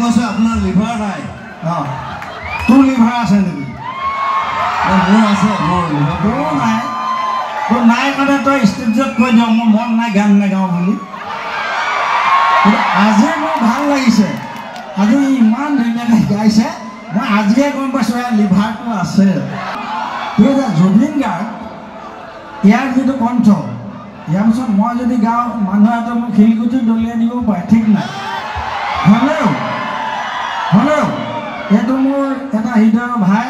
কৈছে আপোনাৰ লিভাৰ নাই তোৰ লিভাৰ আছে নেকি মোৰ আছে মোৰ লিভাৰ তোৰ নাই তোৰ নাই কাৰণে তই ষ্টেজত কৈ দিয় মোৰ মন নাই গান নাগাওঁ বুলি আজি মোৰ ভাল লাগিছে আজি ইমান ধুনীয়াকৈ গাইছে মই আজিয়ে গম পাইছোঁ ইয়াৰ লিভাৰটো আছে তোৰ যে জুবিন গাৰ্গ ইয়াৰ যিটো কণ্ঠ ইয়াৰ পিছত মই যদি গাওঁ মানুহ এটা মোক শিলগুটি দলিয়াই দিব পাৰে ঠিক নাই হ'লেও এইটো মোৰ এটা হৃদয়ৰ ভাই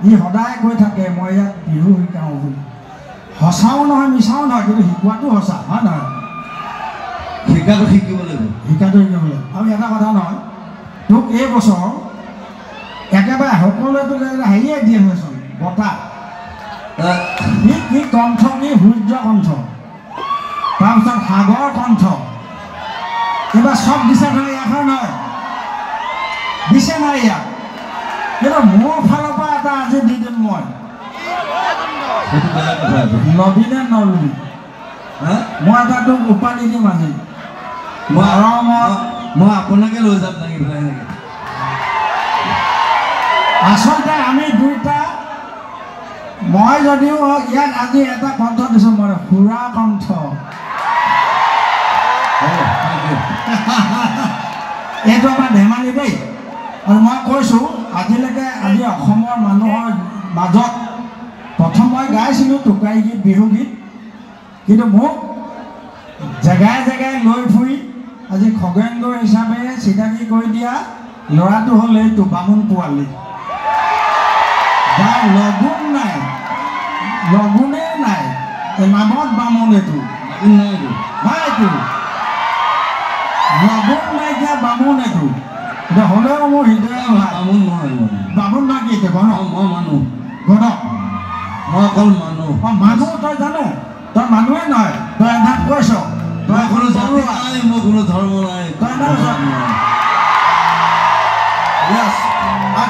ই সদায় কৈ থাকে মই ইয়াত বিহু শিকাওঁ বুলি সঁচাও নহয় মিছাও নহয় কিন্তু শিকোৱাটো সঁচা হয় নহয় শিকাটো শিকিব লাগিব আৰু এটা কথা নহয় তোক এই বছৰ একেবাৰে সকলোৱে তোক হেৰিয়ে দিয়ে হৈছিল বঁটা কি কণ্ঠ কি সূৰ্য কণ্ঠ তাৰপিছত সাগৰ কণ্ঠ এইবাৰ চব দিছে ধৰি ইয়াৰ নহয় দিছে নাই ইয়াক কিন্তু মোৰ ফালৰ পৰা এটা আজি দি দিম মই নবীনে নলবি মই এটা তোক উপাধি দিম আজি মই আপোনাকে লৈ যাম নেকি আচলতে আমি দুইটা মই যদিও ইয়াক আজি এটা কণ্ঠ দিছোঁ মই সুৰা কণ্ঠ এইটো আমাৰ ধেমালি দেই আৰু মই কৈছোঁ আজিলৈকে আজি অসমৰ মানুহৰ মাজত প্ৰথম মই গাইছিলোঁ টোকাৰী গীত বিহু গীত কিন্তু মোক জেগাই জেগাই লৈ ফুৰি আজি খগেন্দ্ৰ হিচাপে চিনাকি কৰি দিয়া ল'ৰাটো হ'ল এইটো বামুণ পোৱালি যাৰ লগুণেই নাই নামত বামুণ এইটো এইটো লগুণ নাইকিয়া বামুণ এইটো এতিয়া হ'লেও মোৰ হৃদয় বামুণ নাই কি এতিয়া মই মানুহ গণক মই অকল মানুহ মানুহ তই জানো তই মানুহে নহয় তই এনে কৈছ তই কোনো জাতি নাই মোৰ কোনো ধৰ্ম নাই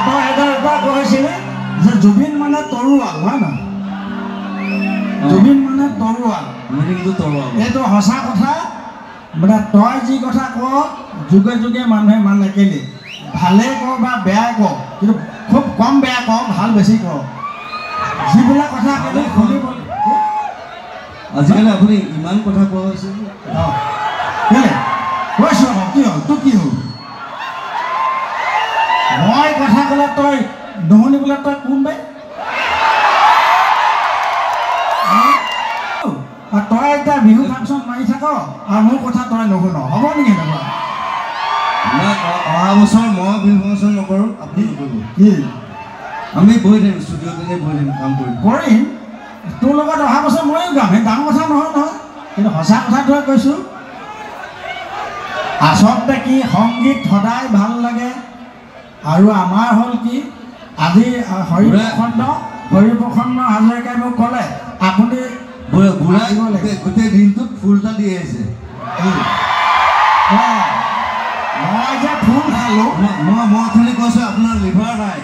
তই এটা কৈছিলি যে জুবিন মানে তৰোৱাল হয় নহয় জুবিন মানে তৰোৱাল এইটো সঁচা কথা মানে তই যি কথা ক যুগে যুগে মানুহে মানে কেলে ভালে ক বা বেয়া ক কিন্তু খুব কম বেয়া ক ভাল বেছি ক যিবিলাক কথা কেলে শুনিব আজিকালি আপুনি ইমান কথা কোৱা হৈছে কেলে কৈছোঁ আকৌ কি হ'ল তোৰ কি হ'ল মই কথা ক'লে তই নুশুনিবলৈ তই কোন বে তই এতিয়া বিহু ফাংচন মাৰি থাক আৰু মোৰ কথা তই নুশুন হ'ব নেকি এনেকুৱা অহা বছৰ মই বিহু ফাংচন নকৰোঁ আপুনি নকৰিব কি আমি বহি থাকিম ষ্টুডিঅ'তে বহি থাকিম কাম কৰিম তোৰ লগত অহা বছৰ ময়ো গাম সেই ডাঙৰ কথা নহয় কিন্তু সঁচা কথাটোৱে কৈছোঁ আচলতে কি সংগীত সদায় ভাল লাগে আৰু আমাৰ হ'ল কি আজি হৰিপ্ৰসন্ন হাজৰিকাই মোক ক'লে আপুনি গোটেই দিনটোত ফুল এটা দি আহিছে মই যে ফুল খালোঁ মই খালি কৈছোঁ আপোনাৰ লিভাৰ নাই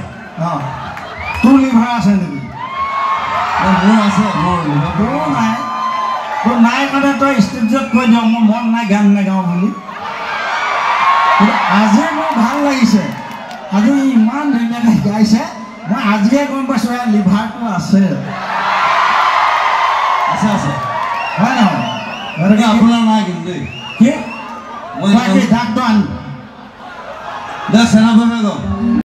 তোৰ লিভাৰ আছে নেকি মোৰ আছে মোৰ লিভাৰ তোৰ নাই তোৰ নাই কাৰণে তই ষ্টেজত কৈ দিয় মোৰ মন নাই গান নাগাওঁ বুলি আজি মোৰ ভাল লাগিছে আজি ইমান ধুনীয়াকৈ গাইছে মই আজিয়ে গম পাইছোঁ ইয়াৰ লিভাৰটো আছে হয় নহয় গতিকে আপোনাৰ নাই কিন্তু দেই কি মই ডাক্তৰ আনি চেনা